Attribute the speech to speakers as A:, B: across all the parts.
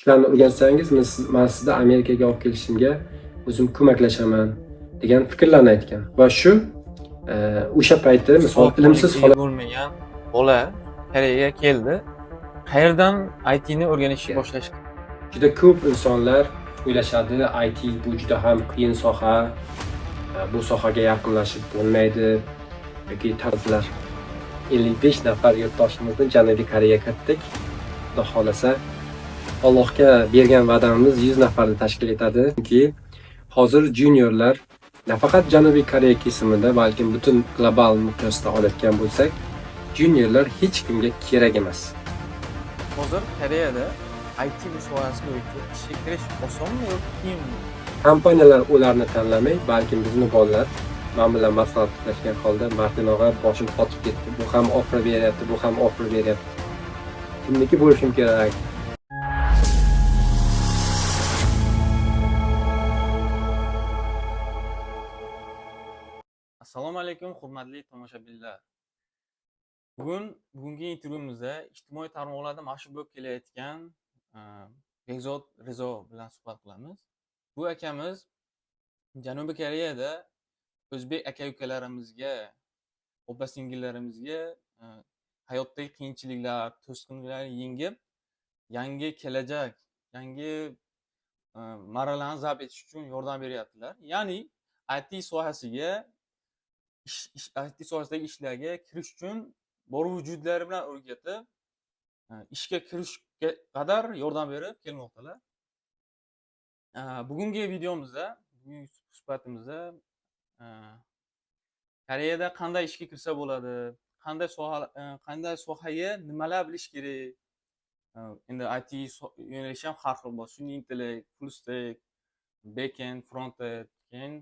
A: ishlarni o'rgansangiz, men sizni Amerikaga olib kelishimga o'zim ko'maklashaman degan fikrlarni aytgan. Va shu o'sha paytda misol ilmsiz holat
B: bo'lmagan bola Koreyaga keldi. Qayerdan ITni o'rganishni boshlash?
A: juda ko'p insonlar o'ylashadi, IT bu juda ham qiyin soha, bu sohaga yaqinlashib bo'lmaydi yoki ta'zirlar. 55 nafar yurtdoshimizni Janubiy Koreyaga kiritdik. Xudo xolasa Allohga bergan va'damiz 100 nafarni tashkil etadi. Chunki hozir juniorlar nafaqat Janubiy Koreya kesimida, balkim butun global miqyosda oladigan bo'lsak, juniorlar hech kimga kerak emas.
B: Hozir Koreyada IT sohasiga ishga kirish osonmi yoki qiyinmi?
A: Kompaniyalar ularni tanlamay, balkim bizni bolalar men bilan maslahatlashgan holda Martin og'a boshim qotib ketdi. Bu ham offer beryapti, bu ham offer beryapti. Kimniki bo'lishim kerak?
B: Assalomu alaykum, hurmatli tomoshabinlar. Bugungi intervyumizda ijtimoiy tarmoqlarda mashhur bo'lib kelayotgan Bekzod Rizo bilan suhbat qilamiz. Bu akamiz Janubiy Koreyada o'zbek aka-ukalarimizga, opa-singillarimizga hayotdagi qiyinchiliklar, to'sqinliklarni yengib, yangi kelajak, yangi marralarni zabt etish uchun yordam beryaptilar. Ya'ni IT sohasidagi ishlarga kirish uchun bor vujudlari bilan o'rgatib, ishga kirishga qadar yordam berib kelmoqdalar. Bugungi videomizda, bugungi suhbatimizda Koreyada qanday ishga kirsa bo'ladi, qanday sohaga nimalar bilish kerak. Endi IT yo'nalishi ham har xil bor. Sun'iy intellekt, full stack, backend, frontend, keyin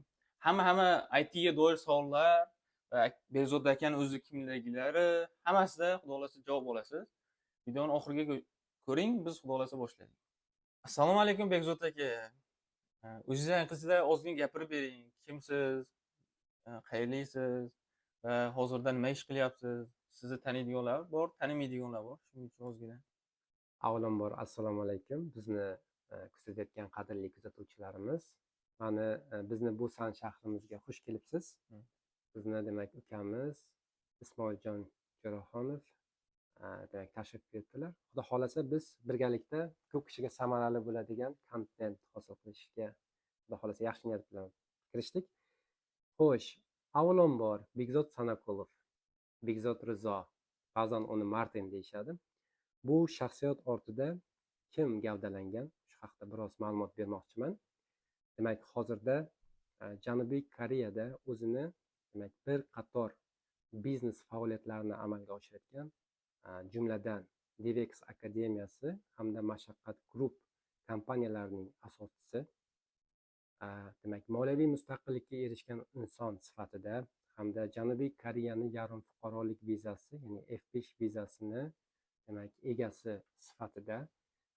B: hamma ITga doir savollar va Bekzod akani o'zi kimliklari hammasida xudo xolasa javob olasiz. Videoni oxiriga ko'ring, biz xudo xolasa boshlaylik. Assalomu alaykum Bekzod aka. O'zingiz haqingizda ozgina gapirib bering. Kimsiz? Qayerlisiz? Va hozirda nima ish qilyapsiz? Sizni taniydiganlar bor, tanimaydiganlar bor. Shuning uchun ozgina.
A: Avvalambor assalomu alaykum. Bizni kuzatayotgan qadrli kuzatuvchilarimiz. Bizni Busan shahrimizga xush kelibsiz. Bizni demak ukamiz Ismoiljon Jo'raxonov demak tashrif buyurdilar. Xudo xolasa biz birgalikda ko'p kishiga samarali bo'ladigan kontent hosil qilishga xudo xolasa yaxshi niyat bilan kirishdik. Xo'sh, avvalambor Bekzod Sanakulov, Bekzod Rizo, ba'zan uni Martin deyishadi. Bu shaxsiyat ortida kim gavdalangan? Shu haqida biroz ma'lumot bermoqchiman. Demak, hozirda Janubiy Koreyada o'zini demak bir qator biznes faoliyatlarini amalga oshirayotgan, jumladan Devex akademiyasi hamda Mashaqqat Group kompaniyalarining asoschisi, demak moliyaviy mustaqillikka erishgan inson sifatida hamda Janubiy Koreyani yarim fuqarolik vizasi, ya'ni F5 vizasini demak egasi sifatida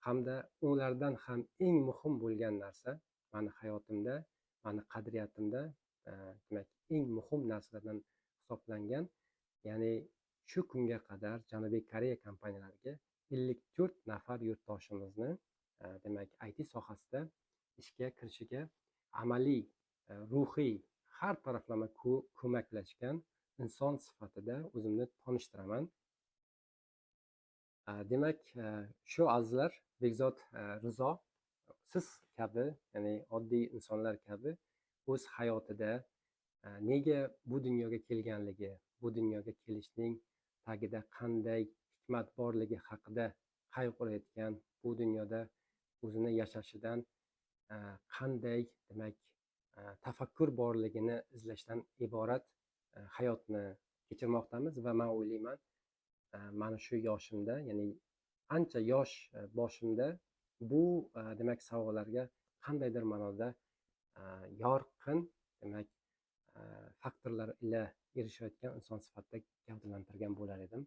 A: hamda ulardan ham eng muhim bo'lgan narsa meni hayotimda, meni qadriyatimda demak eng muhim narsalardan hisoblangan, ya'ni shu kunga qadar Janubiy Koreya kompaniyalariga 54 nafar yurtdoshimizni demak IT sohasida ishga kirishiga amaliy, ruhiy har taraflama ko'maklashgan inson sifatida o'zimni tanishtiraman. Demak, shu azizlar, Bekzod Rizo siz kabi, ya'ni oddiy insonlar kabi o'z hayotida nega bu dunyoga kelganligi, bu dunyoga kelishning tagida qanday hikmat borligi haqida qayg'urayotgan, bu dunyoda o'zini yashashidan qanday demak tafakkur borligini izlashdan iborat hayotni kechirmoqdamiz va men o'ylayman, mana shu yoshimda, ya'ni ancha yosh boshimda bu demak savollarga qandaydir ma'noda yorqin demak faktorlar ila erishayotgan inson sifatida gavdalantirgan bo'lar edim.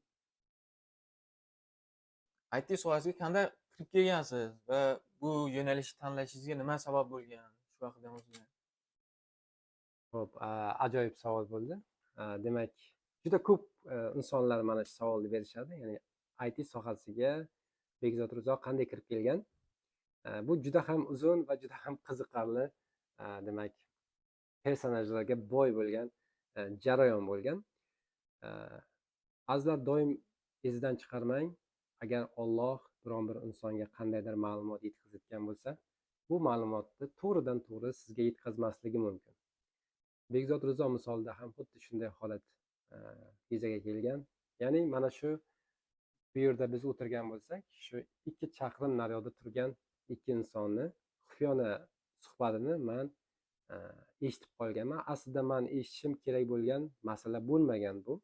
B: IT sohasiga qanday kirib kelgansiz va bu yo'nalishni tanlashingizga nima sabab bo'lgan? Shu haqida o'zingiz.
A: Xo'p, ajoyib savol bo'ldi. Demak, juda ko'p insonlar mana shu savolni berishadi. Ya'ni IT sohasiga Bekzod Rizo qanday kirib kelgan? Bu juda ham uzun va juda ham qiziqarli, demak, personajlarga boy bo'lgan jarayon bo'lgan. Azizlar, doim esdan chiqarmang, agar Alloh biron bir insonga qandaydir ma'lumot yetkazayotgan bo'lsa, bu ma'lumotni to'g'ridan to'g'ri sizga yetkazmasligi mumkin. Bekzod Rizo misolida ham xuddi shunday holat yuzaga kelgan. Ya'ni mana shu bu yerda biz o'tirgan bo'lsak, shu 2 chaqirim naryoqda turgan 2 insonni xufiyona suhbatini man eshitib qolganman. Aslida man eshitishim kerak bo'lgan masala bo'lmagan bu.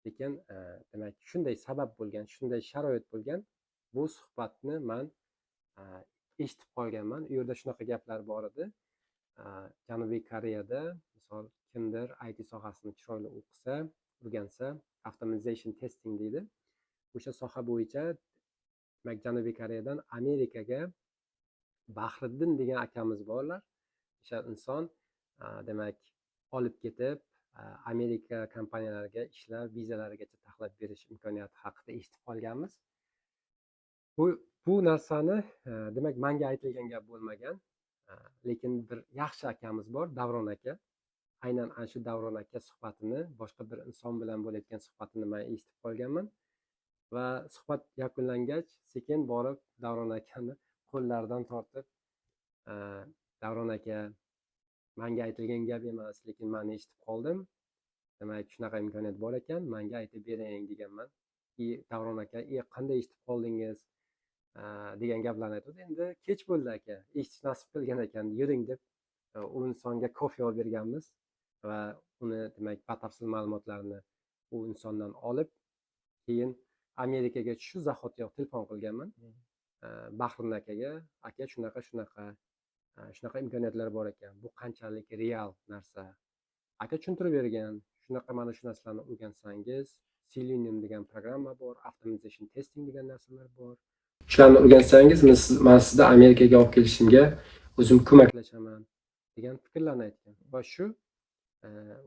A: Lekin demak shunday sabab bo'lgan, shunday sharoit bo'lgan, bu suhbatni man eshitib qolganman. U yerda shunaqa gaplar bor edi. Janubiy Koreyada misol kimdir IT sohasini chiroyli o'qisa, o'rgansa, optimization testing deydi. O'sha soha bo'yicha demak Janubiy Koreyadan Amerikaga Bahriddin degan akamiz borlar. O'sha inson demak olib ketib Amerika kompaniyalariga ishlab, vizalarigacha taxlab berish imkoniyati haqida eshitib qolganmiz. Bu narsani demak menga aytilgan gap bo'lmagan. Lekin bir yaxshi akamiz bor, Davron aka. Aynan ana shu Davron aka suhbatini, boshqa bir inson bilan bo'layotgan suhbatini men eshitib qolganman. Va suhbat yakunlangach, sekin borib Davron akani qo'llaridan tortib, Davron aka, menga aytilgan gap emas, lekin men eshitib qoldim. Demak, shunaqa imkoniyat bor ekan, menga aytib bering deganman. Davron aka, qanday eshitib qoldingiz? Degan gaplarni aytdi. Endi kech bo'ldi aka, eshitish nasib qilgan ekan, yuring deb u insonga kofe olib berganmiz va uni demak batafsil ma'lumotlarni u insondan olib, keyin Amerikaga shu zahotiyoq telefon qilganman. Bahriddin akaga, aka shunaqa imkoniyatlar bor ekan, bu qanchalik real narsa? Aka tushuntirib bergan, shunaqa mana shu narsalarni o'rgansangiz, Selenium degan programma bor, optimization testing degan narsalar bor. Shularni o'rgansangiz, men sizni Amerikaga olib kelishimga o'zim ko'maklashaman degan fikrlarni aytgan. Va shu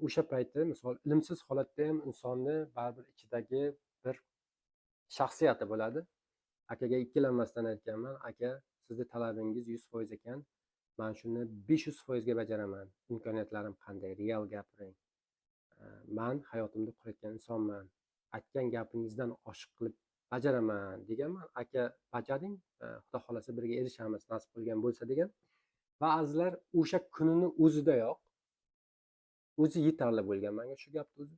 A: o'sha payti misol ilmsiz holatda ham insonni baribir ichidagi bir shaxsiyati bo'ladi. Akaga ikkilanmasdan aytganman, aka, sizni talabingiz 100% ekan, men shuni 500% ga bajaraman. Imkoniyatlarim qanday? Real gapiring. Men hayotimda qurayotgan insonman. Aytgan gapingizdan oshiq qilib bajaraman deganman. Aka, bajaring, xudo xolasa birga erishamiz, nasib qilgan bo'lsa degan. Va azizlar, o'sha kunini o'zidayoq o'zi yetarli bo'lgan menga shu gapni o'zi.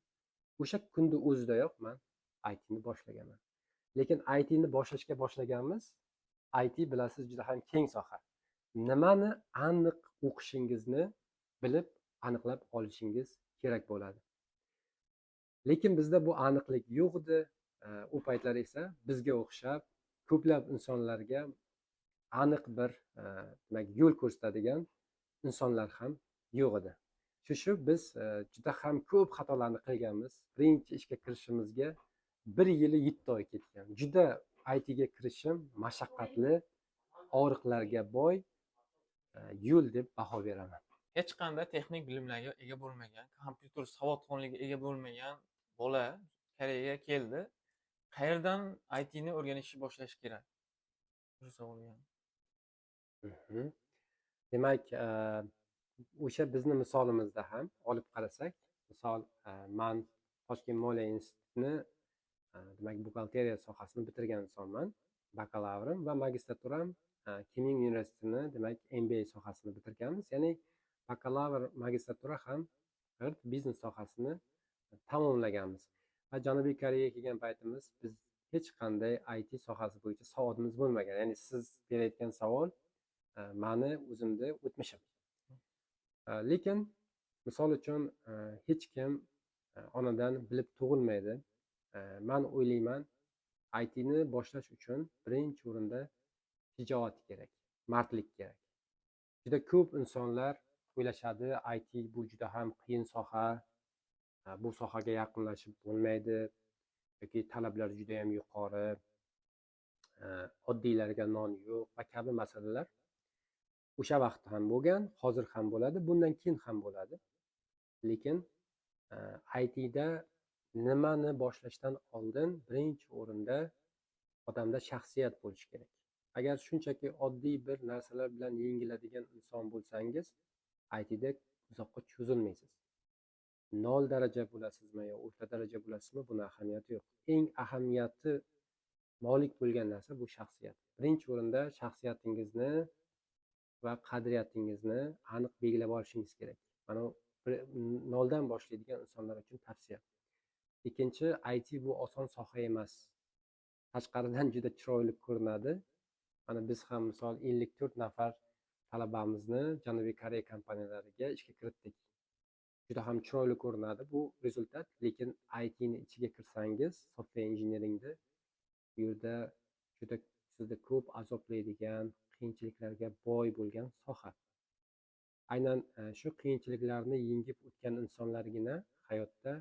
A: O'sha kunni o'zidayoq men ITni boshlaganman. Lekin ITni boshlaganmiz. IT bilasiz, juda ham keng soha. Nimani aniq o'qishingizni bilib, aniqlab olishingiz kerak bo'ladi. Lekin bizda bu aniqlik yo'q edi. U paytlar esa bizga o'xshab ko'plab insonlarga aniq bir demak yo'l ko'rsatadigan insonlar ham yo'q edi. Shu biz juda ham ko'p xatolarni qilganmiz. Birinchi ishga kirishimizga 1 yili 7 oy ketgan. Juda ITga kirishim mashaqqatli, og'riqlarga boy yo'l deb baho beraman.
B: Hech qanday texnik bilimlarga ega bo'lmagan, kompyuter savodxonligiga ega bo'lmagan bola Koreyaga keldi. Qayerdan ITni o'rganishni boshlash kerak? Shu savolga.
A: Demak, o'sha bizni misolimizda ham olib qarasak, misol men Toshkent moliya institutini demak buxgalteriya sohasini bitirgan insonman. Bakalavrim va magistraturam Kening universitetini demak MBA sohasini bitirganmiz. Ya'ni bakalavr, magistratura ham biznes sohasini tamomlaganmiz. Va Janubiy Koreyaga kelgan paytimiz biz hech qanday IT sohasi bo'yicha savodimiz bo'lmagan. Ya'ni siz berayotgan savol meni o'zimda o'tmishim. Lekin misol uchun hech kim onadan bilib tug'ilmaydi. Men o'ylayman, ITni boshlash uchun birinchi o'rinda shijoat kerak, mardlik kerak. Juda ko'p insonlar o'ylashadi, IT bu juda ham qiyin soha, bu sohaga yaqinlashib bo'lmaydi yoki talablar juda ham yuqori, oddiylarga non yo'q va kabi masalalar o'sha vaqt ham bo'lgan, hozir ham bo'ladi, bundan keyin ham bo'ladi. Lekin ITda nimani boshlashdan oldin birinchi o'rinda odamda shaxsiyat bo'lishi kerak. Agar shunchaki oddiy bir narsalar bilan yengiladigan inson bo'lsangiz, ITda uzoqqa cho'zilmaysiz. 0 daraja bo'lasizmi yo o'rta daraja bo'lasizmi, buni ahamiyati yo'q. Eng ahamiyati molik bo'lgan narsa bu shaxsiyat. Birinchi o'rinda shaxsiyatingizni va qadriyatingizni aniq belgilab olishingiz kerak. Mana 0 dan boshlaydigan insonlar uchun tavsiya. Ikkinchi, IT bu oson soha emas. Tashqaridan juda chiroyli ko'rinadi. Mana biz ham misol 54 nafar talabamizni Janubiy Koreya kompaniyalariga ishga kiritdik. Juda ham chiroyli ko'rinadi bu rezultat, lekin ITni ichiga kirsangiz, software engineeringda bu yerda juda sizni ko'p azoblaydigan, qiyinchiliklarga boy bo'lgan soha. Aynan shu qiyinchiliklarni yengib o'tgan insonlargina hayotda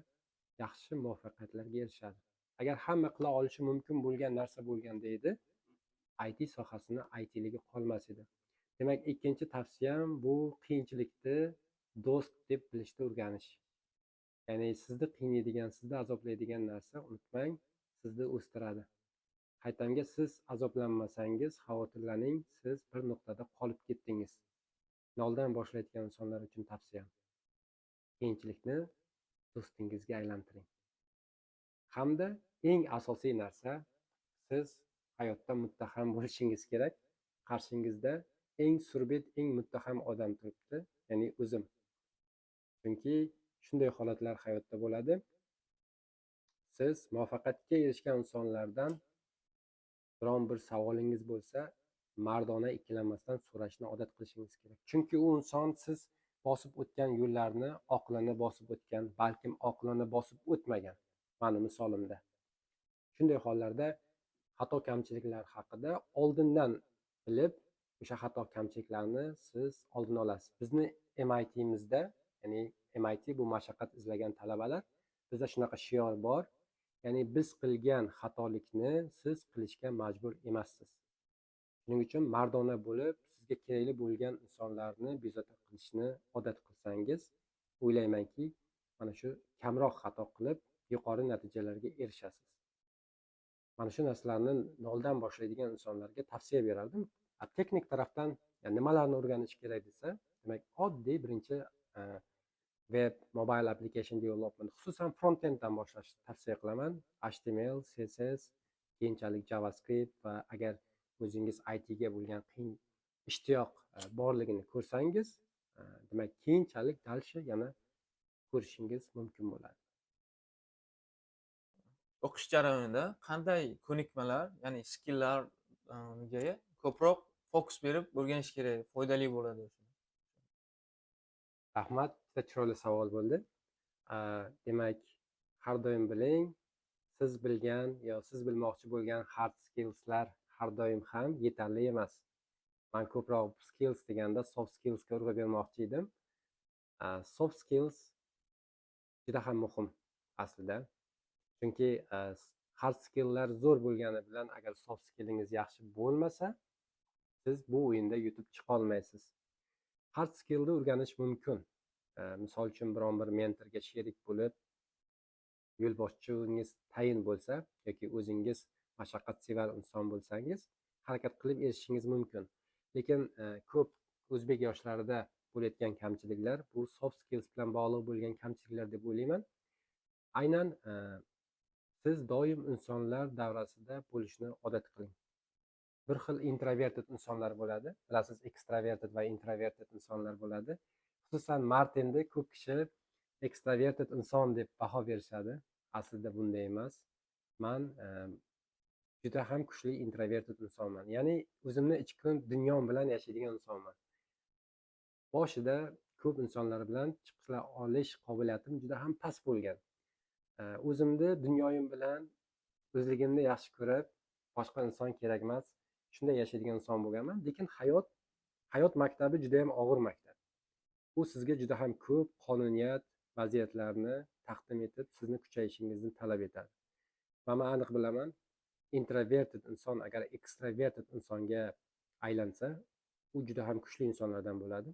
A: yaxshi muvaffaqiyatlarga erishadi. Agar hamma qila olishi mumkin bo'lgan narsa bo'lganda edi, IT sohasini ITligi qolmas edi. Demak, ikkinchi tavsiyam bu qiyinchilikni do'st deb bilishni o'rganish. Ya'ni sizni qiynaydigan, sizni azoblaydigan narsa, unutmang, sizni o'stiradi. Qaytamga siz azoblanmasangiz, xavotirlaning, siz bir nuqtada qolib ketdingiz. 0 dan boshlayotgan insonlar uchun tavsiyam: qiyinchilikni do'stingizga aylantiring. Hamda eng asosiy narsa, siz hayotda muttaham bo'lishingiz kerak. Qarshingizda eng surbet, eng muttaham odam turibdi, ya'ni o'zim. Chunki shunday holatlar hayotda bo'ladi. Siz muvaffaqiyatga erishgan insonlardan biron bir savolingiz bo'lsa, mardona ikkilanmasdan so'rashni odat qilishingiz kerak. Chunki u inson siz bosib o'tgan yo'llarni oqilona bosib o'tgan, balkim oqilona bosib o'tmagan. Mani misolimda. Shunday hollarda xato kamchiliklar haqida oldindan bilib, o'sha xato kamchiliklarni siz oldini olasiz. Bizni MIT'mizda, ya'ni MIT bu mashaqqat izlagan talabalar, bizda shunaqa shior bor. Ya'ni biz qilgan xatolikni siz qilishga majbur emassiz. Shuning uchun mardona bo'lib, sizga kerakli bo'lgan insonlarni bezovta qilishni odat qilsangiz, o'ylaymanki, mana shu kamroq xato qilib, yuqori natijalarga erishasiz. Mana shu narsalarni 0 dan boshlaydigan insonlarga tavsiya berardim. Texnik tarafdan nimalarni o'rganish kerak desa, demak, oddiy birinchi web, mobile application development, xususan front-enddan boshlashni tavsiya qilaman. HTML, CSS, keyinchalik JavaScript va agar o'zingiz ITga bo'lgan qiyin ishtiyoq borligini ko'rsangiz, demak, keyinchalik dalshi yana ko'rishingiz mumkin bo'ladi.
B: O'qish jarayonida qanday ko'nikmalar, ya'ni skilllarga ko'proq fokus berib o'rganish kerak, foydali bo'ladi?
A: Rahmat, juda chiroyli savol bo'ldi. Demak, har doim biling, siz bilgan yo siz bilmoqchi bo'lgan hard skillslar har doim ham yetarli emas. Men ko'proq skills deganda soft skillsga urg'u bermoqchi edim. Soft skills juda ham muhim aslida. Chunki hard skilllar zo'r bo'lgani bilan agar soft skillingiz yaxshi bo'lmasa, siz bu o'yinda yutib chiqa olmaysiz. Hard skillni o'rganish mumkin. Misol uchun biron bir mentorga sherik bo'lib, yo'lboshchingiz tayin bo'lsa yoki o'zingiz mashaqqatsevar inson bo'lsangiz, harakat qilib erishishingiz mumkin. Lekin ko'p o'zbek yoshlarida bo'layotgan kamchiliklar bu soft skills bilan bog'liq bo'lgan kamchiliklar deb o'ylayman. Aynan siz doim insonlar davrasida bo'lishni odat qiling. Bir xil introverted insonlar bo'ladi. Bilasiz, extroverted va introverted insonlar bo'ladi. Xususan Martinda ko'p kishi extroverted inson deb baho berishadi. Aslida bunday emas. Men juda ham kuchli introverted insonman. Ya'ni o'zimni ichki dunyom bilan yashaydigan insonman. Boshida ko'p insonlar bilan chiqishla olish qobiliyatim juda ham past bo'lgan. O'zimni dunyoyim bilan o'zligimni yaxshi ko'rib, boshqa inson kerak emas, shunday yashaydigan inson bo'lganman. Lekin hayot maktabi juda ham og'ir maktab. U sizga juda ham ko'p qonuniyat, vaziyatlarni taqdim etib, sizni kuchayishingizni talab etadi. Va men aniq bilaman, introverted inson agar extroverted insonga aylansa, u juda ham kuchli insonlardan bo'ladi.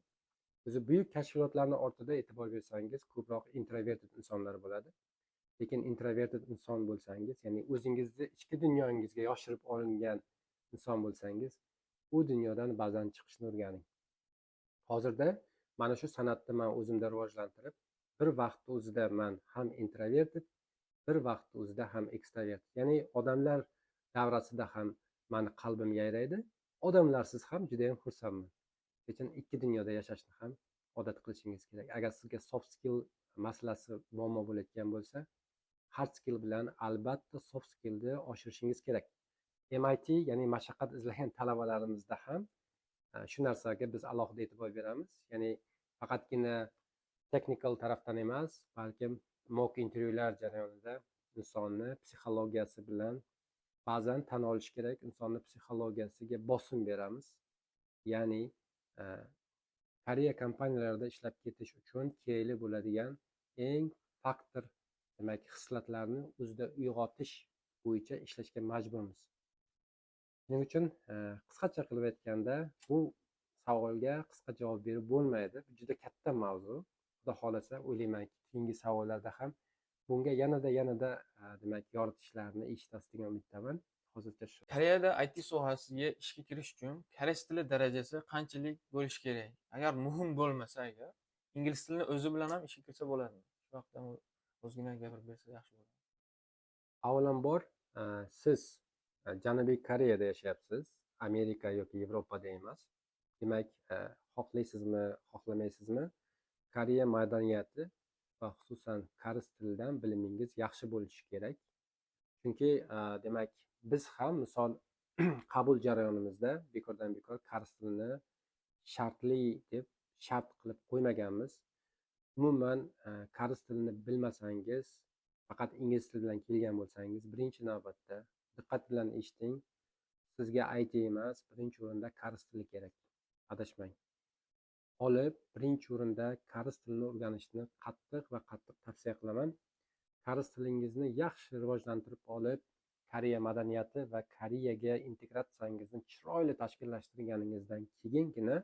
A: O'zi buyuk kashfiyotlarning ortida e'tibor bersangiz, ko'proq introverted insonlar bo'ladi. Lekin introverted inson bo'lsangiz, ya'ni o'zingizni ichki dunyongizga yoshirib olingan inson bo'lsangiz, u dunyodan ba'zan chiqishni o'rganing. Hozirda mana shu san'atni man o'zimda rivojlantirib, bir vaqtni o'zida man ham introverted, bir vaqtni o'zida ham ekstravert. Ya'ni odamlar davrasida ham mani qalbim yayraydi, odamlarsiz ham juda ham xursandman. Lekin ikki dunyoda yashashni ham odat qilishingiz kerak. Agar sizga soft skill masalasi muammo bo'layotgan bo'lsa, hard skill bilan albatta soft skillni oshirishingiz kerak. MIT, ya'ni mashaqqat izlagan talabalarimizda ham shu narsaga biz alohida e'tibor beramiz. Ya'ni faqatgina technical tarafdan emas, balkim mock intervyular jarayonida insonni psixologiyasi bilan ba'zan tan olish kerak, insonni psixologiyasiga bosim beramiz. Ya'ni Koreya kompaniyalarida ishlab ketish uchun kerakli bo'ladigan eng faktor, demak, hislatlarni o'zida uyg'otish bo'yicha ishlashga majburmiz. Shuning uchun qisqacha qilib aytganda, bu savolga qisqa javob berib bo'lmaydi. Bu juda katta mavzu. Xudo xolasa o'ylaymanki, keyingi savollarda ham bunga yanada demak yoritishlarini eshitasiz degan umiddaman. Hozircha shu.
B: Koreyada IT sohasiga ishga kirish uchun koreys tili darajasi qanchalik bo'lishi kerak? Agar muhim bo'lmasa agar, ingliz tilini o'zi bilan ham ishga kirsa bo'ladimi? Shu haqida ozgina gapirib bersa yaxshi bo'ladi.
A: Avvalambor, siz Janubiy Koreyada yashayapsiz, Amerika yoki Yevropada emas. Demak, xohlaysizmi, xohlamaysizmi, Koreya madaniyati va xususan koreys tilidan bilimingiz yaxshi bo'lishi kerak. Chunki demak, biz ham misol qabul jarayonimizda bekordan-bekor koreys tilini shartli deb shart qilib qo'ymaganmiz. Umuman koreys tilini bilmasangiz, faqat ingliz tili bilan kelgan bo'lsangiz, birinchi navbatda diqqat bilan eshiting. Sizga IT emas, birinchi o'rinda koreys tili kerak. Adashmang. Olib, birinchi o'rinda koreys tilini o'rganishni qattiq tavsiya qilaman. Koreys tilingizni yaxshi rivojlantirib olib, Koreya madaniyati va Koreyaga integratsiyangizni chiroyli tashkillashtirganingizdan keyingina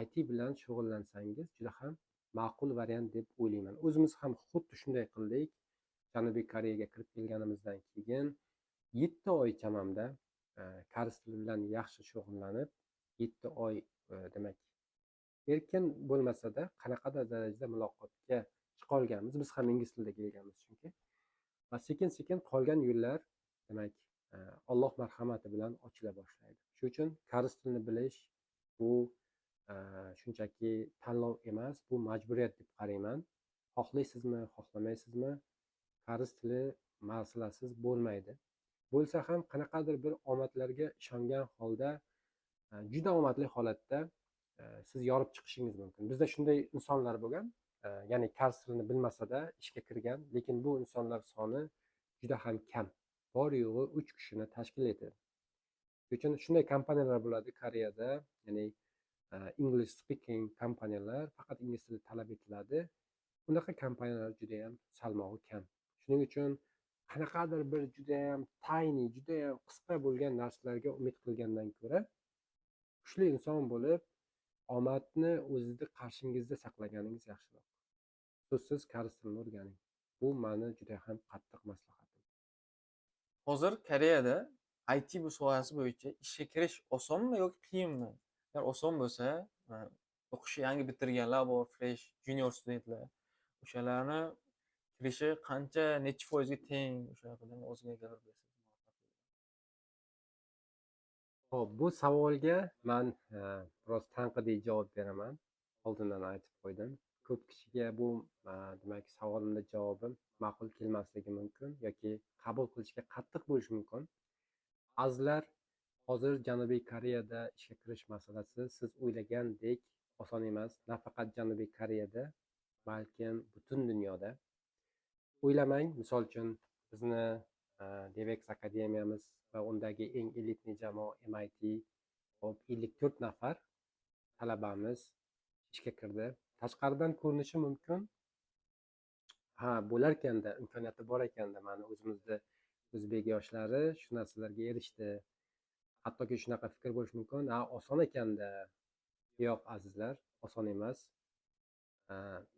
A: IT bilan shug'ullansangiz juda ham ma'qul variant deb o'ylayman. O'zimiz ham xuddi shunday qildik. Janubiy Koreyaga kirib kelganimizdan keyin 7 oy chamamda koreys tili bilan yaxshi shug'ullanib, 7 oy demak erkin bo'lmasa-da qanaqadir darajada muloqotga chiqa olganmiz. Biz ham ingliz tilida kelganmiz chunki. Va sekin-sekin qolgan yo'llar demak Alloh marhamati bilan ochila boshlaydi. Shuning uchun koreys tilini bilish bu shunchaki tanlov emas, bu majburiyat deb qarayman. Xohlaysizmi, xohlamaysizmi, koreys tili masalasiz bo'lmaydi. Bo'lsa ham qanaqadir bir omadlarga ishongan holda, juda omadli holatda siz yorib chiqishingiz mumkin. Bizda shunday insonlar bo'lgan, ya'ni koreys tilini bilmasa-da ishga kirgan, lekin bu insonlar soni juda ham kam. Bor yo'g'i 3 kishini tashkil etadi. Shuning uchun shunday kompaniyalar bo'ladi Koreyada, ya'ni English speaking kompaniyalar, faqat ingliz tili talab etiladi. Bunaqa kompaniyalar juda ham salmog'i kam. Shuning uchun qanaqadir bir juda ham tiny, juda ham qisqa bo'lgan narsalarga umid qilgandan ko'ra, kuchli inson bo'lib, omadni o'zingizga qarshingizda saqlaganingiz yaxshiroq. So'zsiz koreys tilini o'rganing. Bu meni juda ham qattiq maslahatim.
B: Hozir Koreyada IT bu sohasi bo'yicha ishga kirish osonmi yoki qiyinmi? Agar oson bo'lsa, o'qishni yangi bitirganlar bor, fresh junior studentlar, o'shalarni kirishi qancha, necha foizga teng, o'sha haqida ozgina gapirib bersangiz.
A: Xo'p, bu savolga men biroz tanqidiy javob beraman. Oldindan aytib qo'ydim. Ko'p kishiga bu demak savolimda javobim ma'qul kelmasligi mumkin yoki qabul qilishga qattiq bo'lishi mumkin. Azizlar, hozir Janubiy Koreyada ishga kirish masalasi siz o'ylagandek oson emas. Nafaqat Janubiy Koreyada, balkim butun dunyoda. O'ylamang, misol uchun bizni Devex akademiyamiz va undagi eng elitni jamoa MIT 54 nafar talabamiz ishga kirdi. Tashqaridan ko'rinishi mumkin. Bo'lar ekanda, imkoniyati bor ekanda, mana o'zimizda o'zbek yoshlari shu narsalarga erishdi. Hattoki shunaqa fikr bo'lishi mumkin. Oson ekanda. Yo'q azizlar, oson emas.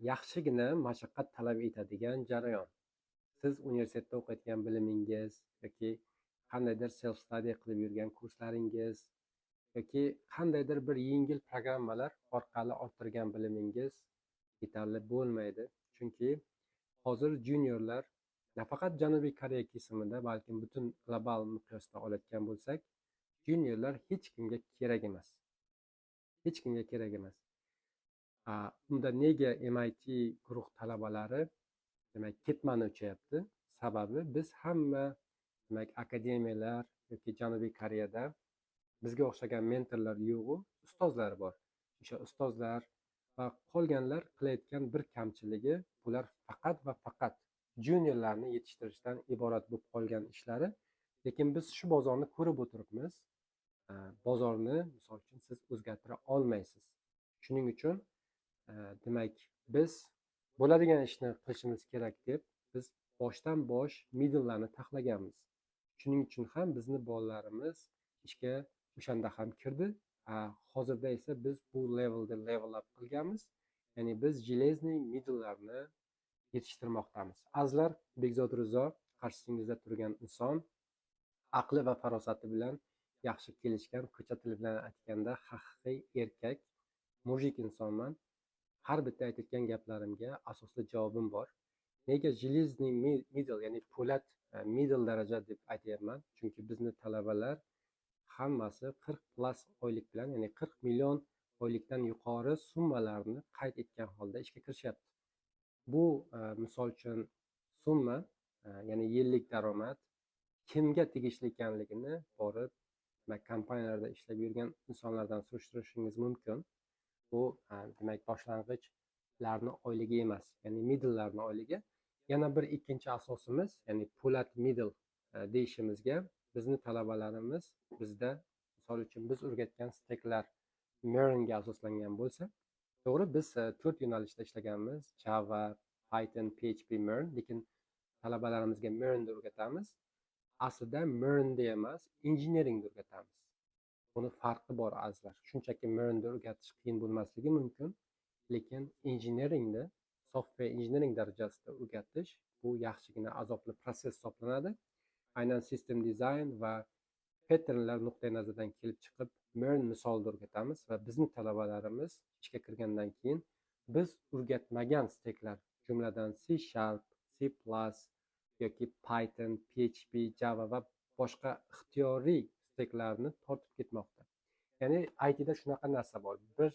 A: Yaxshigina mashaqqat talab etadigan jarayon. Siz universitetda o'qiyotgan bilimingiz yoki qandaydir self study qilib yurgan kurslaringiz yoki qandaydir bir yengil programmalar orqali orttirgan bilimingiz yetarli bo'lmaydi. Chunki hozir juniorlar nafaqat Janubiy Koreya kesimida, balkim butun global miqyosda oladigan bo'lsak, juniorlar hech kimga kerak emas. Hech kimga kerak emas. Unda nega MIT guruh talabalari demak ketmani uchayapti? Sababi biz hamma demak akademiyalar yoki Janubiy Koreyada bizga o'xshagan mentorlar yo'q-u, ustozlar bor. O'sha ustozlar va qolganlar qilayotgan bir kamchiligi bular faqat va faqat juniorlarni yetishtirishdan iborat bo'lib qolgan ishlari. Lekin biz shu bozorni ko'rib o'tiribmiz. Bozorni misol uchun siz o'zgartira olmaysiz. Shuning uchun demak biz bo'ladigan ishni qilishimiz kerak deb biz boshdan bosh middlelarni taxlaganmiz. Shuning uchun ham bizni bolalarimiz ishga o'shanda ham kirdi. Hozirda esa biz bu levelda level up qilganmiz. Ya'ni biz железный middlelarni yetishtirmoqdamiz. Azizlar, Bekzod Rizo qarshisingizda turgan inson aqli va farosati bilan yaxshi kelishgan, ko'cha tili bilan aytganda haqiqiy erkak, mujik insonman. Har bitta aytayotgan gaplarimga asosli javobim bor. Nega железный middle, ya'ni po'lat middle daraja deb aytyapman? Chunki bizni talabalar hammasi 40 plus oylik bilan, ya'ni 40 million oylikdan yuqori summalarni qayd etgan holda ishga kirishyapti. Bu misol uchun summa, ya'ni yillik daromad kimga tegishli ekanligini borib kompaniyalarda ishlab yurgan insonlardan surishtirishingiz mumkin. Bu demak boshlang'ichlarni oyligi emas, ya'ni middlelarni oyligi. Yana bir ikkinchi asosimiz, ya'ni po'lat middle deyishimizga bizni talabalarimiz bizda misol uchun biz o'rgatgan steklar Mearnga asoslangan bo'lsa, to'g'ri biz 4 yo'nalishda ishlaganmiz: Java, Python, PHP, Mearn. Lekin talabalarimizga Mearnda o'rgatamiz. Aslida Mearnda emas, engineeringda o'rgatamiz. Buni farqi bor azizlar. Shunchaki Mearnda o'rgatish qiyin bo'lmasligi mumkin, lekin engineeringda, software engineering darajasida o'rgatish bu yaxshigina azobli proses hisoblanadi. Aynan system design va patternlar nuqtai nazaridan kelib chiqib Mearn misolida o'rgatamiz va bizni talabalarimiz ishga kirgandan keyin biz o'rgatmagan steklar, jumladan C#, C+, yoki Python, PHP, Java va boshqa ixtiyoriy steklarni tortib ketmoqda. Ya'ni ITda shunaqa narsa bor. Bir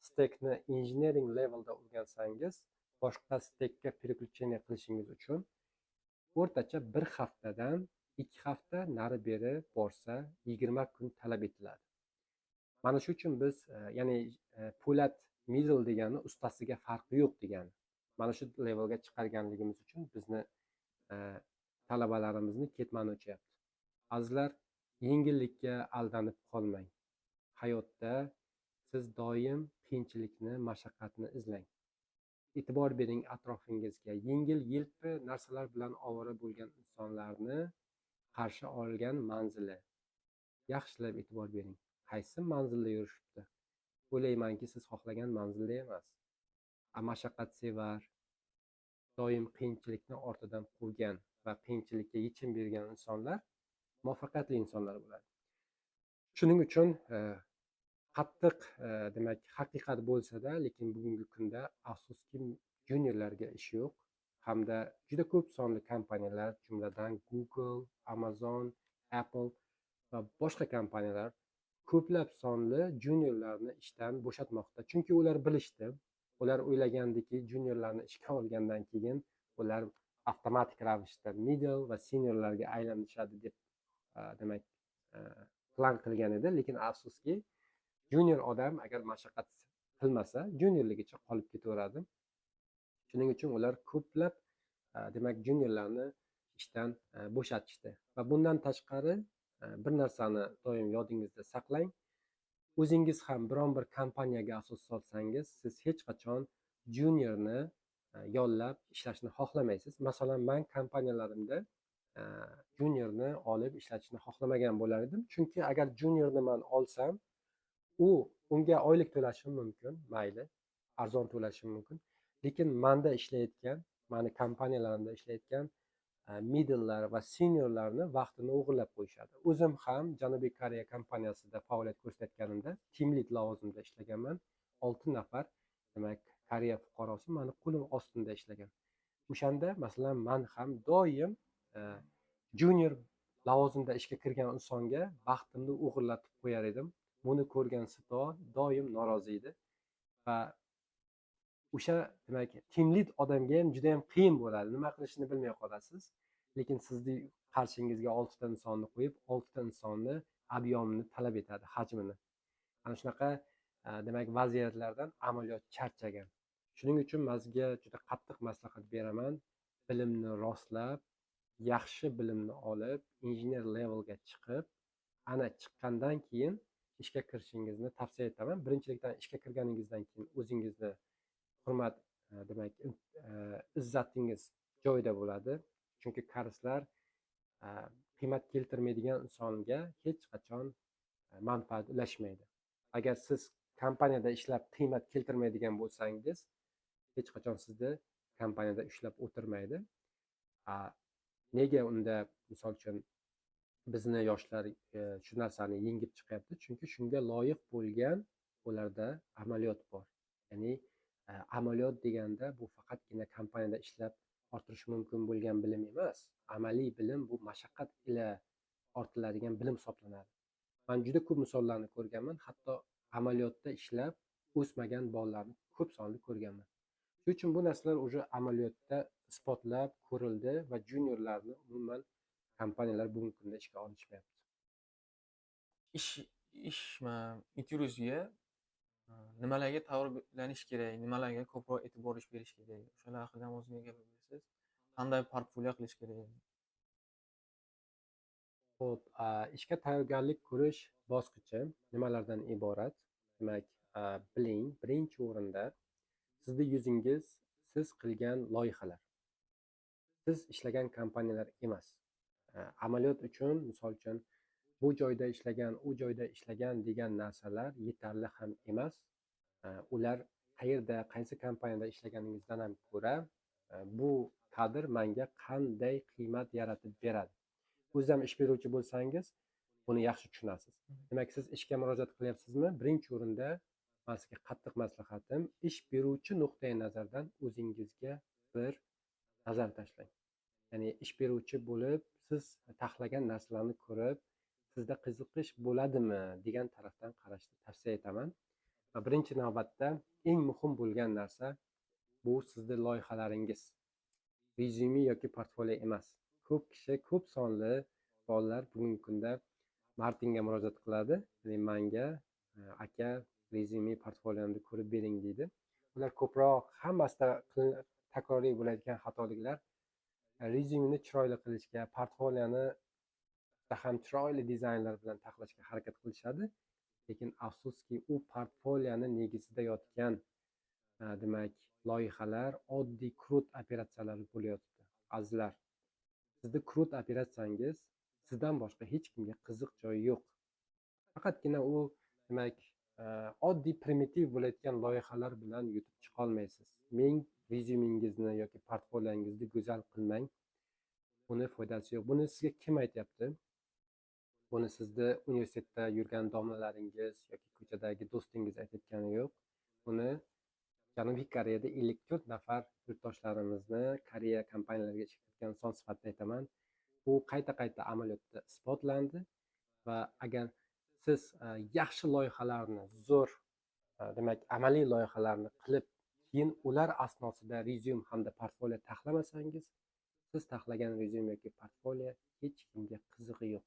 A: stekni engineering levelda o'rgansangiz, boshqa stekka переключение qilishingiz uchun o'rtacha 1 haftadan 2 hafta nari beri borsa 20 kun talab etiladi. Mana shu uchun biz ya'ni po'lat middle degani ustasiga farqi yo'q degani. Mana shu levelga chiqarganligimiz uchun bizni talabalarimizni ketmani uchayapti. Azizlar, yengillikka aldanib qolmang. Hayotda siz doim qiyinchilikni, mashaqqatni izlang. E'tibor bering atrofingizga. Yengil-yelpi narsalar bilan ovora bo'lgan insonlarni qarshi olgan manzili. Yaxshilab e'tibor bering. Qaysi manzilda yurishibdi? O'ylaymanki, siz xohlagan manzilda emas. Mashaqqatsevar, doim qiyinchilikni ortidan quvgan va qiyinchilikka yechim bergan insonlar muvaffaqiyatli insonlar bo'ladi. Shuning uchun qattiq demak haqiqat bo'lsa-da, lekin bugungi kunda afsuski juniorlarga ish yo'q, hamda juda ko'p sonli kompaniyalar, jumladan Google, Amazon, Apple va boshqa kompaniyalar ko'plab sonli juniorlarni ishdan bo'shatmoqda. Chunki ular bilishdi, ular o'ylagandiki, juniorlarni ishga olgandan keyin ular avtomatik ravishda middle va seniorlarga aylanishadi deb demak plan qilgan edi. Lekin afsuski junior odam agar mashaqqat qilmasa, juniorligicha qolib ketaveradi. Shuning uchun ular ko'plab demak juniorlarni ishdan bo'shatishdi. Va bundan tashqari bir narsani doim yodingizda saqlang. O'zingiz ham biron bir kompaniyaga asos solsangiz, siz hech qachon juniorni yollab ishlashni xohlamaysiz. Masalan, men kompaniyalarimda juniorni olib ishlatishni xohlamagan bo'lar edim. Chunki agar juniorni men olsam, unga oylik to'lashim mumkin, mayli, arzon to'lashim mumkin. Lekin menda ishlayotgan, meni kompaniyalarimda ishlayotgan middlelar va seniorlarni vaqtini o'g'irlab qo'yishadi. O'zim ham Janubiy Koreya kompaniyasida faoliyat ko'rsatganimda team lead lavozimida ishlaganman. 6 nafar demak Koreya fuqarosi mani qo'lim ostida ishlagan. O'shanda masalan men ham doim junior lavozimda ishga kirgan insonga vaqtimni o'g'irlatib qo'yar edim. Buni ko'rgan CEO doim norozi edi va o'sha demak team lead odamga ham juda ham qiyin bo'ladi. Nima qilishni bilmay qolasiz. Lekin sizni qarshingizga 6 ta insonni qo'yib, 6 ta insonni ob'yomini talab etadi, hajmini. Ana shunaqa demak vaziyatlardan amaliyot charchagan. Shuning uchun sizga juda qattiq maslahat beraman. Bilimni rostlab, yaxshi bilimni olib, injener levelga chiqib, ana chiqqandan keyin ishga kirishingizni tavsiya etaman. Birinchilikdan ishga kirganingizdan keyin o'zingizni hurmat demak izzatingiz joyida bo'ladi. Chunki karslar qiymat keltirmaydigan insonga hech qachon manfaat ulashmaydi. Agar siz kompaniyada ishlab qiymat keltirmaydigan bo'lsangiz, hech qachon sizni kompaniyada ushlab o'tirmaydi. Nega unda misol uchun bizni yoshlar shu narsani yengib chiqyapti? Chunki shunga loyiq bo'lgan ularda amaliyot bor. Ya'ni amaliyot deganda bu faqatgina kompaniyada ishlab orttirish mumkin bo'lgan bilim emas. Amaliy bilim bu mashaqqat ila ortiladigan bilim hisoblanadi. Men juda ko'p misollarni ko'rganman, hatto amaliyotda ishlab o'smagan bolalarni ko'p sonli ko'rganman. Shuning uchun bu narsalar o'sha amaliyotda isbotlab ko'rildi va juniorlarni umuman kompaniyalar bugungi kunda ishga olishmayapti.
B: Intervyuga nimalarga tayyorlanish kerak, nimalarga ko'proq e'tibor berish kerak? O'shalar haqida ham o'zingiz gapirib berasiz. Qanday portfolio qilish kerak?
A: Xo'p, ishga tayyorgarlik ko'rish bosqichi nimalardan iborat? Demak, biling, birinchi o'rinda sizni yuzingiz, siz qilgan loyihalar. Siz ishlagan kompaniyalar emas. Amaliyot uchun, misol uchun, bu joyda ishlagan, u joyda ishlagan degan narsalar yetarli ham emas. Ular qayerda, qaysi kompaniyada ishlaganingizdan ham ko'ra, bu kadr menga qanday qiymat yaratib beradi. O'z ham ish beruvchi bo'lsangiz, buni yaxshi tushunasiz. Demak, siz ishga murojaat qilyapsizmi? Birinchi o'rinda men sizga qattiq maslahatim, ish beruvchi nuqtai nazardan o'zingizga bir nazar tashlang. Ya'ni ish beruvchi bo'lib, siz taxlagan narsalarni ko'rib, sizda qiziqish bo'ladimi degan tarafdan qarashni tavsiya etaman. Va birinchi navbatda eng muhim bo'lgan narsa bu sizning loyihalaringiz. Rezyume yoki portfolio emas. Ko'p kishi, ko'p sonli bolalar bugungi kunda Martinga murojaat qiladi. Ya'ni menga aka rezyume portfoliomni ko'rib bering deydi. Ular ko'proq hammasida takroriy bo'ladigan xatoliklar. Rezyumeni chiroyli qilishga, portfolioni ham chiroyli dizaynlar bilan taxlashga harakat qilishadi. Lekin afsuski u portfolioni negizida yotgan demak loyihalar oddiy krut operatsiyalar bo'lyapti. Azizlar, sizning krut operatsiyangiz sizdan boshqa hech kimga qiziq joyi yo'q. Faqatgina u demak oddiy primitiv bo'layotgan loyihalar bilan yutib chiqa olmaysiz. Ming rezyumingizni yoki portfoliongizni go'zal qilmang. Buni foydasi yo'q. Buni sizga kim aytyapti? Buni sizni universitetda yurgan domlalaringiz yoki ko'chadagi do'stingiz aytayotgani yo'q. Buni Janubiy Koreyada 54 nafar yurtdoshlarimizni Koreya kompaniyalariga ishga kirgan son sifatida aytaman. Bu qayta-qayta amaliyotda isbotlandi va agar siz yaxshi loyihalarni, zo'r demak amaliy loyihalarni qilib, keyin ular asnosida rezyum hamda portfolio taxlamasangiz, siz taxlagan rezyum yoki portfolio hech kimga qizig'i yo'q.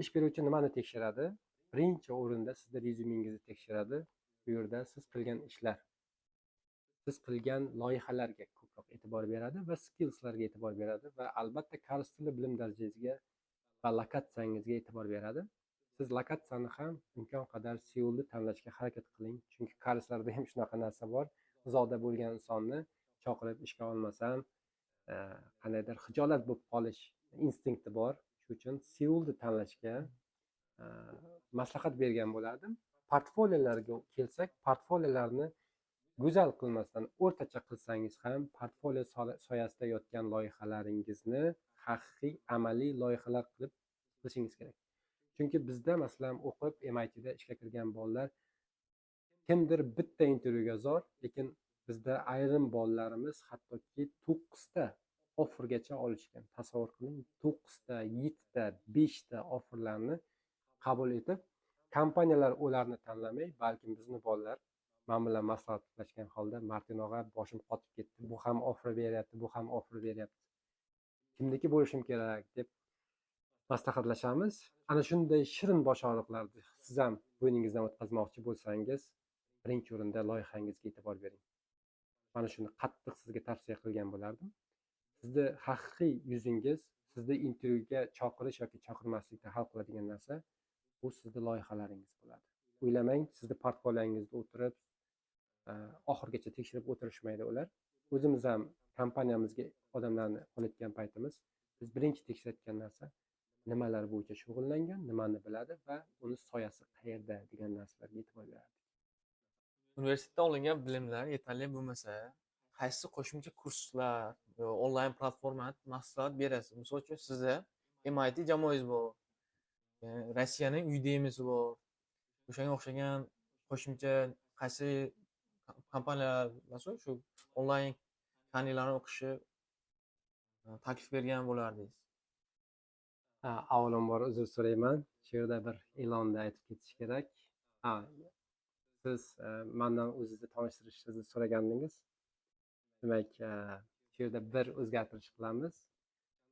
A: Ish beruvchi nimani tekshiradi? Birinchi o'rinda sizning rezyumingizni tekshiradi. Bu yerda siz qilgan ishlar, siz qilgan loyihalarga ko'proq e'tibor beradi va skillslarga e'tibor beradi va albatta koreys tili bilim darajangizga va lokatsiyangizga e'tibor beradi. Siz lokatsiyani ham imkon qadar Seulni tanlashga harakat qiling, chunki koreyslarda ham shunaqa narsa bor. Uzoqda bo'lgan insonni chaqirib ishga olmasam, qandaydir xijolat bo'lib qolish instinkti bor. Shuning uchun Seulni tanlashga maslahat bergan bo'lardim. Portfoliolarga kelsak, portfoliolarni go'zal qilmasdan o'rtacha qilsangiz ham portfolio soyasida yotgan loyihalaringizni haqiqiy amaliy loyihalar qilib qilishingiz kerak. Chunki bizda masalan o'qib MITda ishga kirgan bolalar kimdir bitta intervyuga zor, lekin bizda ayrim bolalarimiz hattoki 9 ta offergacha olishgan. Tasavvur qiling, 9 ta, 7 ta, 5 ta offerlarni qabul etib, kompaniyalar ularni tanlamay, balkim bizni bolalar men bilan maslahatlashgan holda Martin og'a boshim qotib ketdi. Bu ham offer beryapti, bu ham offer beryapti. Kimniki bo'lishim kerak deb maslahatlashamiz. Ana shunday shirin boshoriqlarni siz ham bo'yningizdan o'tkazmoqchi bo'lsangiz, birinchi o'rinda loyihangizga e'tibor bering. Mana shuni qattiq sizga tavsiya qilgan bo'lardim. Sizni haqiqiy yuzingiz, sizni intervyuga chaqirish yoki chaqirmaslikda hal qiladigan narsa bu sizni loyihalaringiz bo'ladi. O'ylamang, sizni portfoliyongizda o'tirib oxirigacha tekshirib o'tirishmaydi ular. O'zimiz ham kompaniyamizga odamlarni olayotgan paytimiz biz birinchi tekshirayotgan narsa nimalar bo'yicha shug'ullangan, nimani biladi va uni soyasi qayerda degan narsalarga e'tibor beradi.
B: Universitetda olingan bilimlar yetarli bo'lmasa, qaysi qo'shimcha kurslar, onlayn platforma maslahat berasiz? Misol uchun sizda MIT jamoangiz bor, Rossiyaning Udemy'si bor. O'shanga o'xshagan qo'shimcha qaysi kompaniyalar masalan shu onlayn kanallarni o'qishi taklif bergan bo'lardingiz?
A: Avvalambor uzr so'rayman. Shu yerda bir e'lonni aytib ketish kerak. Siz mendan o'zingizni tanishtirishingizni so'ragandingiz. Demak, shu yerda bir o'zgartirish qilamiz.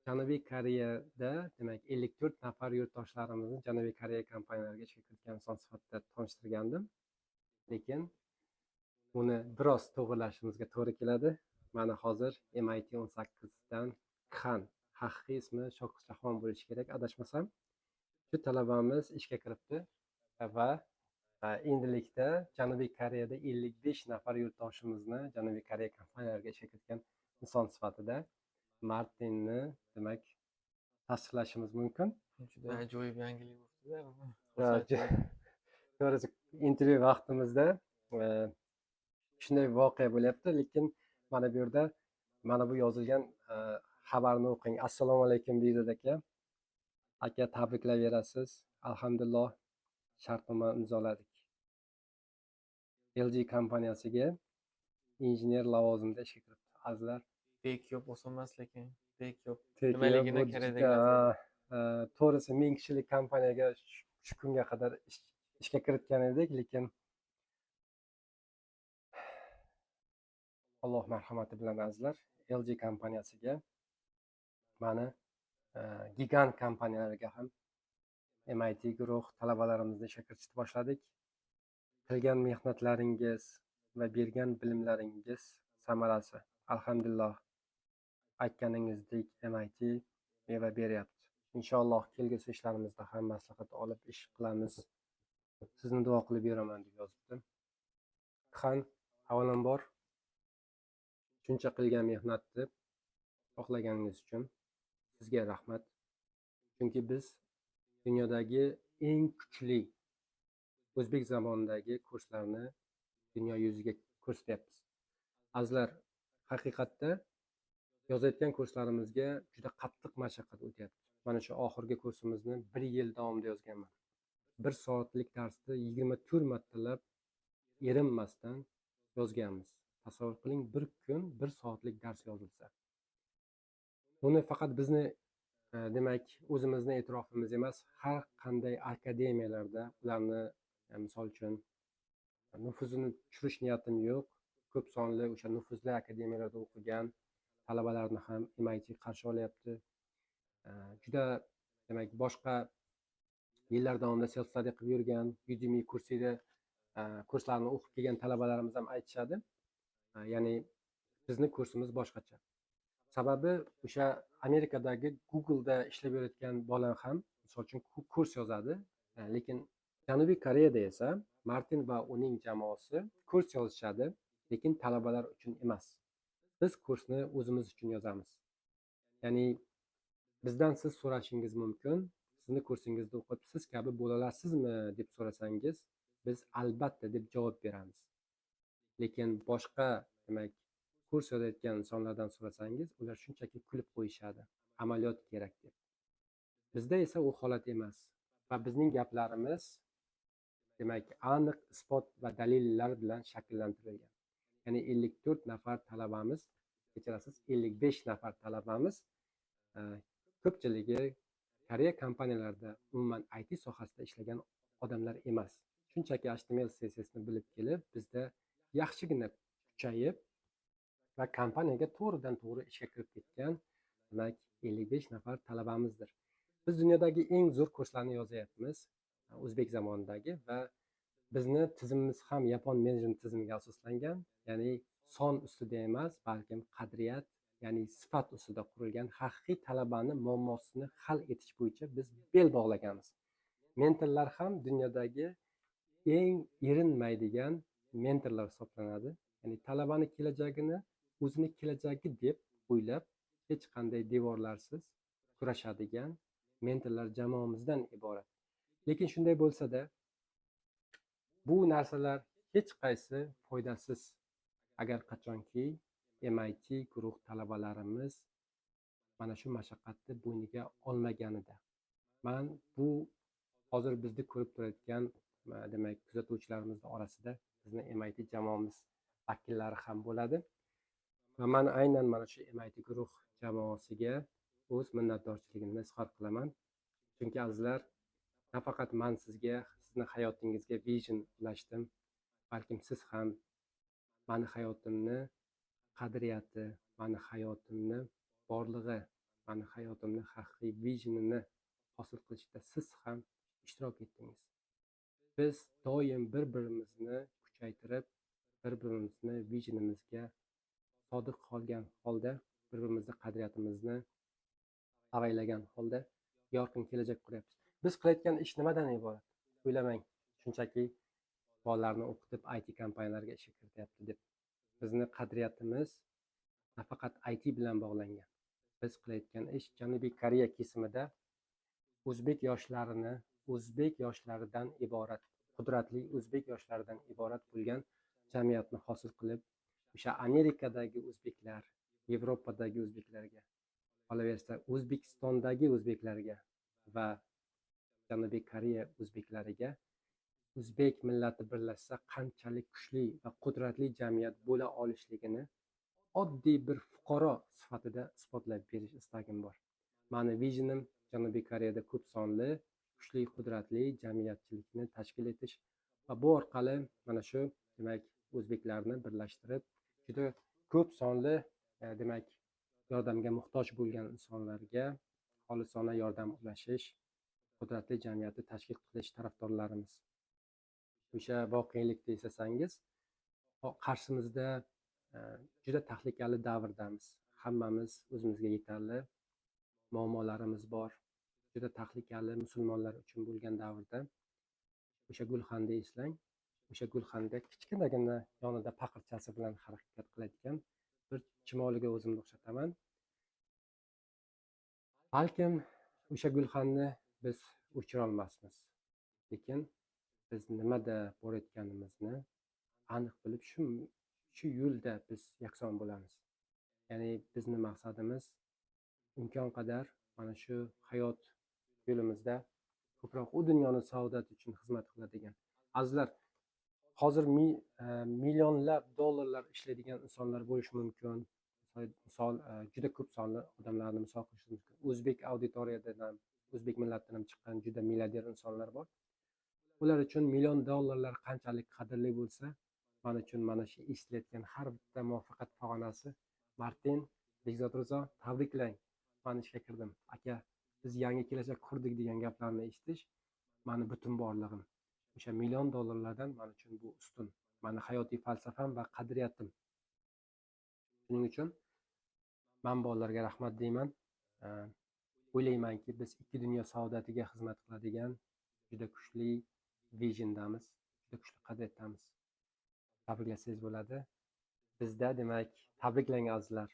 A: Janubiy Koreyada demak 54 nafar yurtdoshlarimizni Janubiy Koreya kompaniyalariga ishga kiritgan inson sifatida tanishtirgandim. Lekin uni biroz to'g'rilashimizga to'g'ri keladi. Mana hozir MIT 18 dan Khan, haqiqiy ismi Shokirjahon bo'lishi kerak, adashmasam. Shu talabamiz ishga kiribdi va endilikda Janubiy Koreyada 55 nafar yurtdoshimizni Janubiy Koreya kompaniyalariga ishga kiritgan inson sifatida Martinni demak tasdiqlashimiz mumkin.
B: Juda ajoyib yangilik
A: bo'ldi. To'g'risi intervyu vaqtimizda shunday voqea bo'lyapti, lekin mana bu yerda mana bu yozilgan xabarni o'qing. Assalomu alaykum Bezod aka. Aka tabriklayverasiz. Alhamdulillah shartnoma imzoladik. LG kompaniyasiga injener lavozimida ishga kiribdi. Azizlar,
B: bek yo'q oson emas, lekin bek yo'q
A: Peki,
B: nimaligini
A: bu
B: kerak
A: juda, to'g'risi 1000 kishilik kompaniyaga shu kunga qadar ishga kiritgan edik, lekin Alloh marhamati bilan azizlar, LG kompaniyasiga mana gigant kompaniyalarga ham MIT guruh talabalarimizni ishga kiritishni boshladik. Qilgan mehnatlaringiz va bergan bilimlaringiz samarasi alhamdulillah aytganingizdek MIT meva beryapti. Inshaalloh kelgusi ishlarimizda ham maslahat olib ish qilamiz. Sizni duo qilib beraman deb yozibdi. Khan, avvalambor shuncha qilgan mehnatni xohlaganingiz uchun sizga rahmat. Chunki biz dunyodagi eng kuchli o'zbek zamonidagi kurslarni dunyo yuziga ko'rsatyapmiz. Azizlar, haqiqatda yozayotgan kurslarimizga juda qattiq mashaqqat o'tyapti. Mana shu oxirgi kursimizni 1 yil davomida yozganman. 1 soatlik darsni 24 martalab erinmasdan yozganmiz. Tasavvur qiling, bir kun 1 soatlik dars yozilsa. Buni faqat bizni demak o'zimizni e'tirofimiz emas, har qanday akademiyalarda ularni misol uchun nufuzini tushirish niyatim yo'q. Ko'p sonli o'sha nufuzli akademiyalarda o'qigan talabalarni ham MIT qarshi olyapti. Juda demak boshqa yillar davomida self study qilib yurgan, Udemy kursida kurslarni o'qib kelgan talabalarimiz ham aytishadi. Ya'ni bizni kursimiz boshqacha. Sababi o'sha Amerikadagi Google'da ishlab yurayotgan bola ham misol uchun kurs yozadi, lekin Janubiy Koreyada esa Martin va uning jamoasi kurs yozishadi, lekin talabalar uchun emas. Biz kursni o'zimiz uchun yozamiz. Ya'ni bizdan siz so'rashingiz mumkin, sizni kursingizni o'qib siz kabi bo'la olasizmi deb so'rasangiz, biz albatta deb javob beramiz. Lekin boshqa demak kurs o'tayotgan insonlardan so'rasangiz, ular shunchaki kulib qo'yishadi. Amaliyot kerak deb. Bizda esa u holat emas. Va bizning gaplarimiz demak aniq isbot va dalillar bilan shakllantirilgan. Ya'ni 54 nafar talabamiz, kechirasiz, 55 nafar talabamiz ko'pchiligi Koreya kompaniyalarida umuman IT sohasida ishlagan odamlar emas. Shunchaki HTML, CSSni bilib kelib, bizda yaxshigina kuchayib va kompaniyaga to'g'ridan to'g'ri ishga kirib ketgan demak 55 nafar talabamizdir. Biz dunyodagi eng zo'r kurslarni yozyapmiz o'zbek zamonidagi va bizni tizimimiz ham yapon menejment tizimiga asoslangan, ya'ni son ustida emas, balkim qadriyat, ya'ni sifat ustida qurilgan haqiqiy talabani muammosini hal etish bo'yicha biz bel bog'laganmiz. Mentorlar ham dunyodagi eng erinmaydigan mentorlar hisoblanadi. Ya'ni talabani kelajagini o'zini kelajagi deb o'ylab, hech qanday devorlarsiz kurashadigan mentorlar jamoamizdan iborat. Lekin shunday bo'lsa-da, bu narsalar hech qaysi foydasiz agar qachonki MIT guruh talabalarimiz mana shu mashaqqatni bo'yniga olmaganida. Men bu hozir bizni ko'rib turayotgan demak kuzatuvchilarimiz orasida bizni MIT jamoamiz vakillari ham bo'ladi. Va men aynan mana shu MIT guruh jamoasiga o'z minnatdorchiligimni izhor qilaman. Chunki azizlar, nafaqat men sizga, sizni hayotingizga vision ulashdim, balkim siz ham meni hayotimni qadriyati, meni hayotimni borlig'i, meni hayotimni haqiqiy visionini hosil qilishda siz ham ishtirok etdingiz. Biz doim bir-birimizni kuchaytirib, bir-birimizni visionimizga sodiq qolgan holda, bir-birimizni qadriyatimizni avaylagan holda yorqin kelajak quryapmiz. Biz qilayotgan ish nimadan iborat? O'ylamang, shunchaki bolalarni o'qitib IT kompaniyalarga ishga kirityapti deb. Bizni qadriyatimiz nafaqat IT bilan bog'langan. Biz qilayotgan ish Janubiy Koreya kesimida o'zbek yoshlarini, o'zbek yoshlaridan iborat, qudratli o'zbek yoshlaridan iborat bo'lgan jamiyatni hosil qilib, o'sha Amerikadagi o'zbeklar, Yevropadagi o'zbeklarga, qolaversa O'zbekistondagi o'zbeklarga va Janubiy Koreya o'zbeklariga o'zbek millati birlashsa qanchalik kuchli va qudratli jamiyat bo'la olishligini oddiy bir fuqaro sifatida isbotlab berish istagim bor. Meni visionim Janubiy Koreyada ko'p sonli, kuchli, qudratli jamiyatchilikni tashkil etish va bu orqali mana shu demak o'zbeklarni birlashtirib, juda ko'p sonli demak yordamga muhtoj bo'lgan insonlarga xolisona yordam ulashish, qudratli jamiyatni tashkil qilish tarafdorlarimiz. O'sha voqelikda eslasangiz, qarshimizda juda tahlikali davrdamiz. Hammamiz o'zimizga yetarli muammolarimiz bor. Juda tahlikali musulmonlar uchun bo'lgan davrda o'sha gulxanni eslang. O'sha gulxanda kichkinagina yonida paqirchasi bilan harakat qiladigan bir chumoliga o'zimni o'xshataman. Balkim o'sha gulxanni biz o'chira olmasmiz. Lekin biz nimada borayotganimizni aniq bilib, shu yo'lda biz yakson bo'lamiz. Ya'ni bizning maqsadimiz imkon qadar mana shu hayot yo'limizda ko'proq u dunyoning saodati uchun xizmat qiladigan. Azizlar, hozir millionlab dollarlar ishlaydigan insonlar bo'lishi mumkin. Misol juda ko'p sonli odamlarni misol qilish mumkin. O'zbek auditoriyadan ham, o'zbek millatidan ham chiqqan juda milliarder insonlar bor. Ular uchun million dollarlar qanchalik qadrli bo'lsa, men uchun mana shu eshitilayotgan har bitta muvaffaqiyat pog'onasi, Martin, Bekzod Rizo, tabriklang. Men ishga kirdim. Aka, biz yangi kelajak qurdik degan gaplarni eshitish meni butun borlig'im. O'sha million dollarlardan men uchun bu ustun. Meni hayotiy falsafam va qadriyatim. Shuning uchun men bolalarga rahmat deyman. O'ylaymanki, biz ikki dunyo saodatiga xizmat qiladigan juda kuchli visiondamiz, juda kuchli qadriyatdamiz. Tabriklasangiz bo'ladi. Bizda demak, tabriklang azizlar.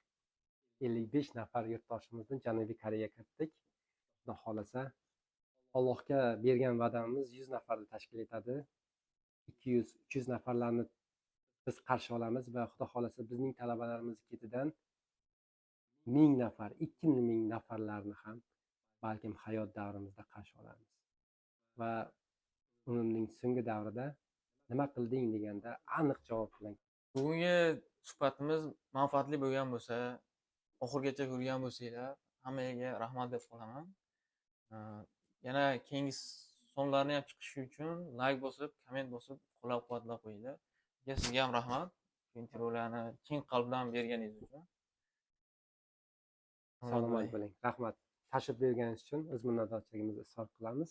A: 55 nafar yurtdoshimizni Janubiy Koreyaga kiritdik. Xudo xolasa, Allohga bergan va'damiz 100 nafarni tashkil etadi. 200-300 nafarlarni biz qarshi olamiz va xudo xohlasa bizning talabalarimiz ketidan 1000 nafar, 2000 nafarlarni ham balkim hayot davrimizda qarshi olamiz. Va umrimning so'nggi davrida nima qilding deganda aniq javob bilan
B: Bugungi suhbatimiz manfaatli bo'lgan bo'lsa, oxirigacha ko'rgan bo'lsanglar, hammaga rahmat deb qolaman. Yana keyingi sonlarni ham chiqishi uchun like bosib, komment bosib, qo'llab-quvvatlab qo'yinglar. Sizga ham rahmat. Intervyularni chin qalbdan berganingiz uchun.
A: salomat bo'ling. Rahmat. Tashrif berganingiz uchun o'z minnatdorchiligimizni izhor qilamiz.